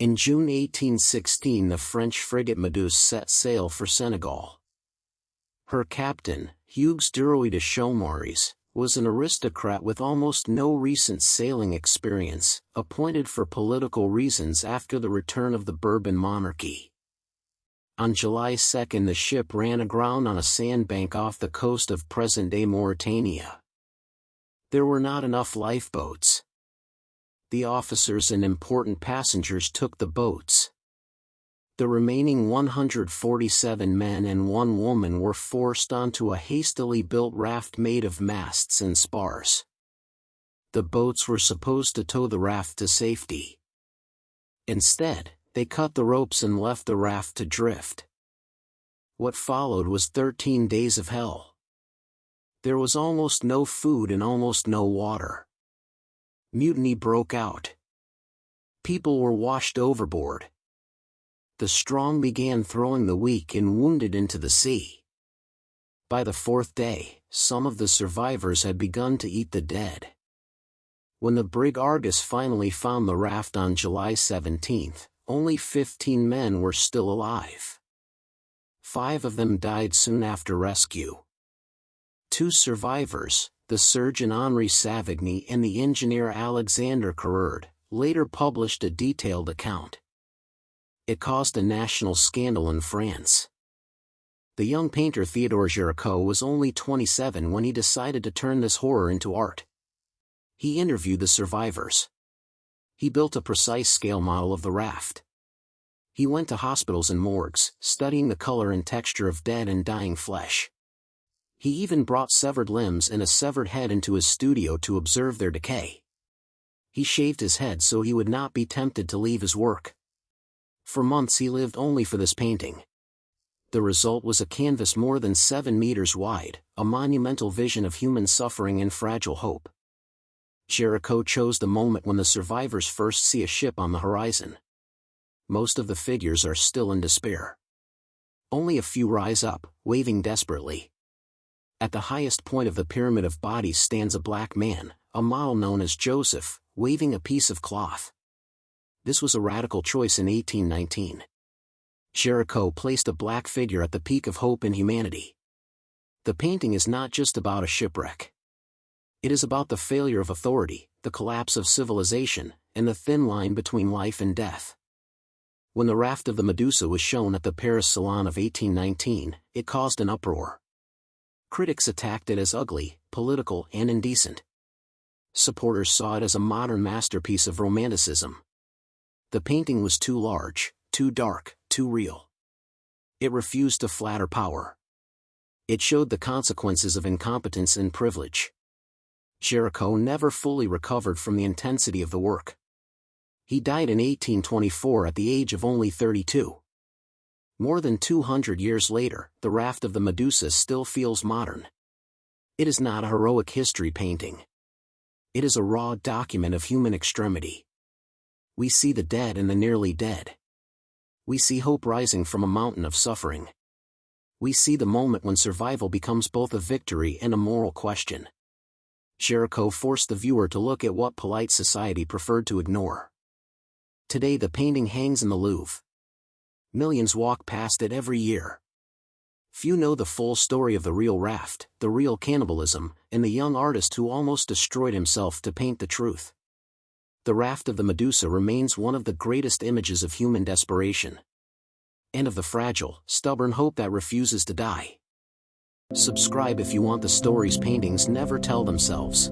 In June 1816, the French frigate Méduse set sail for Senegal. Her captain, Hugues Duroy de Chaumaris, was an aristocrat with almost no recent sailing experience, appointed for political reasons after the return of the Bourbon monarchy. On July 2 the ship ran aground on a sandbank off the coast of present-day Mauritania. There were not enough lifeboats. The officers and important passengers took the boats. The remaining 147 men and one woman were forced onto a hastily built raft made of masts and spars. The boats were supposed to tow the raft to safety. Instead, they cut the ropes and left the raft to drift. What followed was 13 days of hell. There was almost no food and almost no water. Mutiny broke out. People were washed overboard. The strong began throwing the weak and wounded into the sea. By the fourth day, some of the survivors had begun to eat the dead. When the brig Argus finally found the raft on July 17, only 15 men were still alive. 5 of them died soon after rescue. 2 survivors, the surgeon Henri Savigny and the engineer Alexandre Carrerd, later published a detailed account. It caused a national scandal in France. The young painter Théodore Géricault was only 27 when he decided to turn this horror into art. He interviewed the survivors. He built a precise scale model of the raft. He went to hospitals and morgues, studying the color and texture of dead and dying flesh. He even brought severed limbs and a severed head into his studio to observe their decay. He shaved his head so he would not be tempted to leave his work. For months he lived only for this painting. The result was a canvas more than 7 meters wide, a monumental vision of human suffering and fragile hope. Géricault chose the moment when the survivors first see a ship on the horizon. Most of the figures are still in despair. Only a few rise up, waving desperately. At the highest point of the pyramid of bodies stands a black man, a model known as Joseph, waving a piece of cloth. This was a radical choice in 1819. Géricault placed a black figure at the peak of hope in humanity. The painting is not just about a shipwreck. It is about the failure of authority, the collapse of civilization, and the thin line between life and death. When the raft of the Medusa was shown at the Paris Salon of 1819, it caused an uproar. Critics attacked it as ugly, political, and indecent. Supporters saw it as a modern masterpiece of romanticism. The painting was too large, too dark, too real. It refused to flatter power. It showed the consequences of incompetence and privilege. Géricault never fully recovered from the intensity of the work. He died in 1824 at the age of only 32. More than 200 years later, the raft of the Medusa still feels modern. It is not a heroic history painting. It is a raw document of human extremity. We see the dead and the nearly dead. We see hope rising from a mountain of suffering. We see the moment when survival becomes both a victory and a moral question. Géricault forced the viewer to look at what polite society preferred to ignore. Today the painting hangs in the Louvre. Millions walk past it every year. Few know the full story of the real raft, the real cannibalism, and the young artist who almost destroyed himself to paint the truth. The raft of the Medusa remains one of the greatest images of human desperation. And of the fragile, stubborn hope that refuses to die. Subscribe if you want the stories paintings never tell themselves.